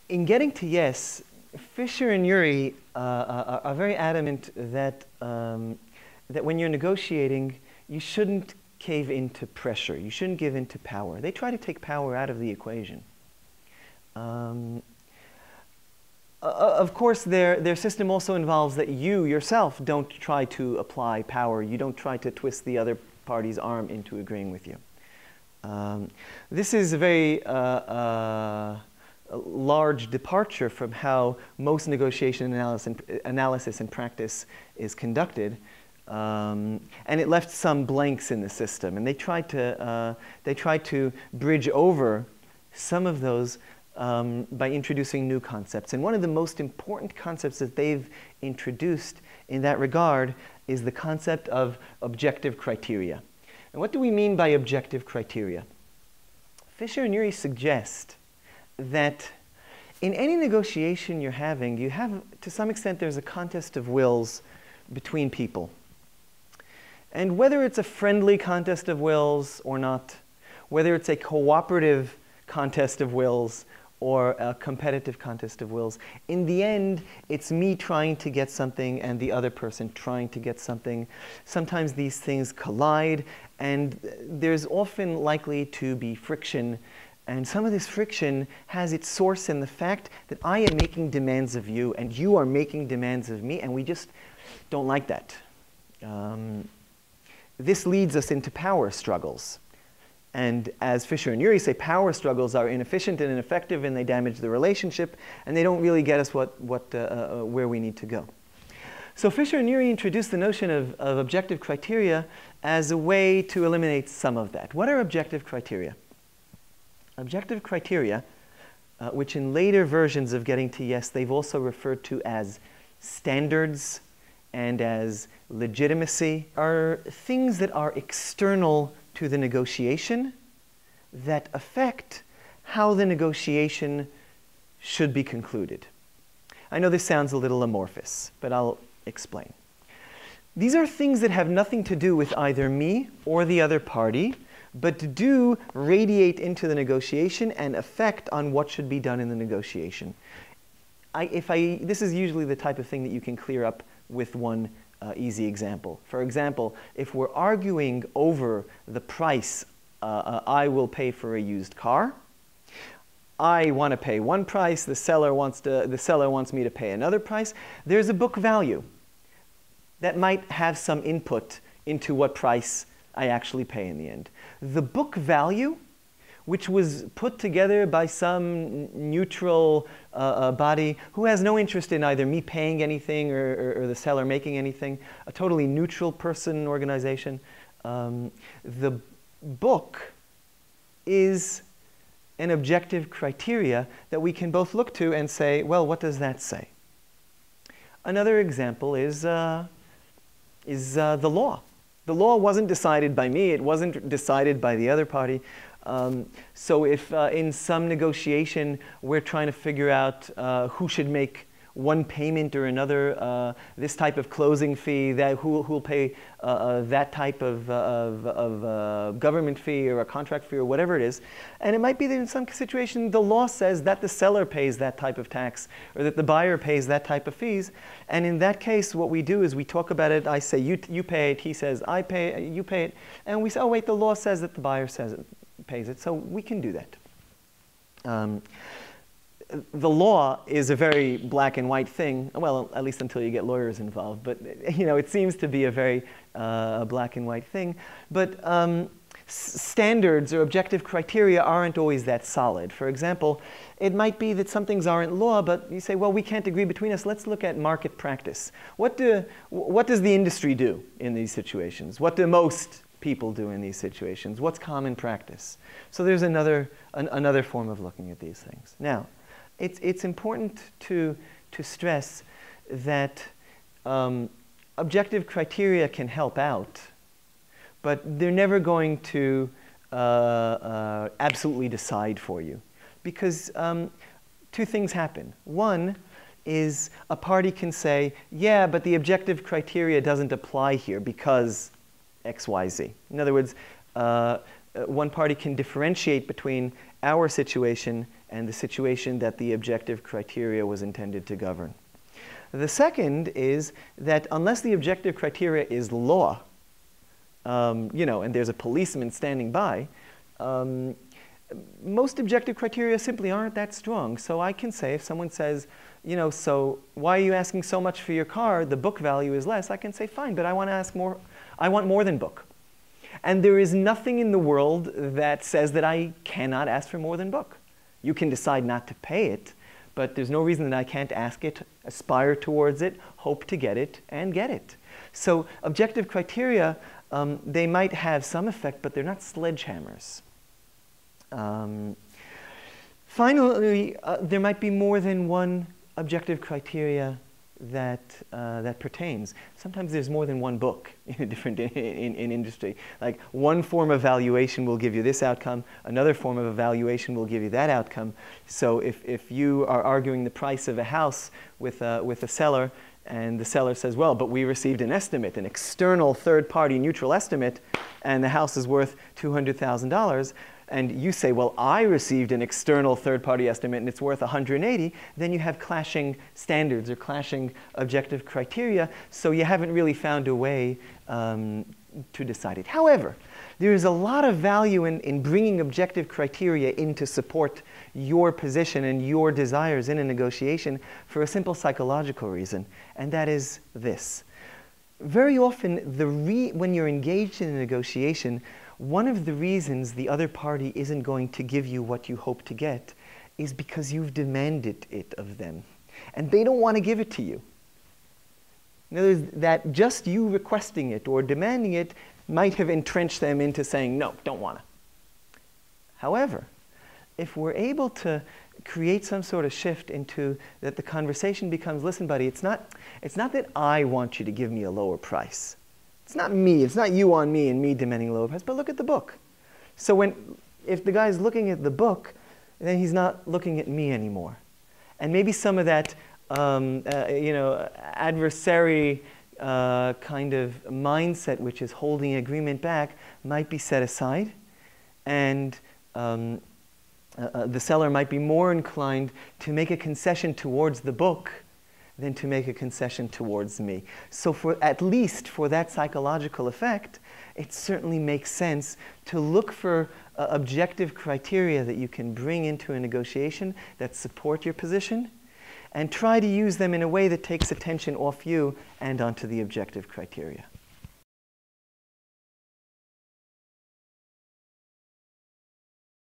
In getting to yes, Fisher and Ury are very adamant that, that when you're negotiating, you shouldn't cave into pressure. You shouldn't give into power. They try to take power out of the equation. Of course, their system also involves that you yourself don't try to apply power. You don't try to twist the other party's arm into agreeing with you. This is a very large departure from how most negotiation analysis and practice is conducted. And it left some blanks in the system. And they tried to bridge over some of those by introducing new concepts. And one of the most important concepts that they've introduced in that regard is the concept of objective criteria. And what do we mean by objective criteria? Fisher and Ury suggest that in any negotiation you're having, you have, to some extent, there's a contest of wills between people. And whether it's a friendly contest of wills or not, whether it's a cooperative contest of wills or a competitive contest of wills, in the end, it's me trying to get something and the other person trying to get something. Sometimes these things collide, and there's often likely to be friction. And some of this friction has its source in the fact that I am making demands of you and you are making demands of me, and we just don't like that. This leads us into power struggles. And as Fisher and Ury say, power struggles are inefficient and ineffective, and they damage the relationship, and they don't really get us where we need to go. So Fisher and Ury introduced the notion of objective criteria as a way to eliminate some of that. What are objective criteria? Objective criteria, which in later versions of Getting to Yes, they've also referred to as standards and as legitimacy, are things that are external to the negotiation that affect how the negotiation should be concluded. I know this sounds a little amorphous, but I'll explain. These are things that have nothing to do with either me or the other party, but do radiate into the negotiation and affect on what should be done in the negotiation. This is usually the type of thing that you can clear up with one easy example. For example, if we're arguing over the price I will pay for a used car, I want to pay one price, the seller wants me to pay another price, there's a book value that might have some input into what price I actually pay in the end. The book value, which was put together by some neutral body who has no interest in either me paying anything or the seller making anything, a totally neutral person, organization. The book is an objective criteria that we can both look to and say, well, what does that say? Another example is the law. The law wasn't decided by me. It wasn't decided by the other party. So if in some negotiation we're trying to figure out who should make one payment or another, this type of closing fee, who'll pay that type of government fee or a contract fee or whatever it is. And it might be that in some situation the law says that the seller pays that type of tax or that the buyer pays that type of fees. And in that case, what we do is we talk about it. I say, you pay it. He says, I pay it. You pay it. And we say, oh, wait, the law says that the buyer pays it. So we can do that. The law is a very black and white thing, well, at least until you get lawyers involved, but it seems to be a very black and white thing. But standards or objective criteria aren't always that solid. For example, it might be that some things aren't law, but you say, well, we can't agree between us. Let's look at market practice. What does the industry do in these situations? What do most people do in these situations? What's common practice? So there's another form of looking at these things. Now, it's important to stress that objective criteria can help out, but they're never going to absolutely decide for you. Because two things happen. One is a party can say, yeah, but the objective criteria doesn't apply here because X, Y, Z. In other words, one party can differentiate between our situation and the situation that the objective criteria was intended to govern. The second is that unless the objective criteria is law, you know, and there's a policeman standing by, most objective criteria simply aren't that strong. So I can say, if someone says, you know, so why are you asking so much for your car? The book value is less. I can say, fine, but I want to ask more. I want more than book. And there is nothing in the world that says that I cannot ask for more than book. You can decide not to pay it, but there's no reason that I can't ask it, aspire towards it, hope to get it, and get it. So objective criteria, they might have some effect, but they're not sledgehammers. Finally, there might be more than one objective criteria that pertains. Sometimes there's more than one book in industry. Like one form of valuation will give you this outcome, another form of evaluation will give you that outcome. So if you are arguing the price of a house with a seller, and the seller says, well, but we received an estimate, an external third-party neutral estimate, and the house is worth $200,000, and you say, well, I received an external third-party estimate and it's worth 180, then you have clashing standards or clashing objective criteria, so you haven't really found a way to decide it. However, there is a lot of value in bringing objective criteria in to support your position and your desires in a negotiation for a simple psychological reason, and that is this. Very often, when you're engaged in a negotiation, one of the reasons the other party isn't going to give you what you hope to get is because you've demanded it of them. And they don't want to give it to you. In other words, that just you requesting it or demanding it might have entrenched them into saying, no, don't want to. However, if we're able to create some sort of shift into that the conversation becomes, listen, buddy, it's not that I want you to give me a lower price. It's not me, it's not you on me and me demanding a lower price, but look at the book. So if the guy's looking at the book, then he's not looking at me anymore. And maybe some of that you know, adversary kind of mindset which is holding agreement back might be set aside, and the seller might be more inclined to make a concession towards the book than to make a concession towards me. So at least for that psychological effect, it certainly makes sense to look for objective criteria that you can bring into a negotiation that support your position, and try to use them in a way that takes attention off you and onto the objective criteria.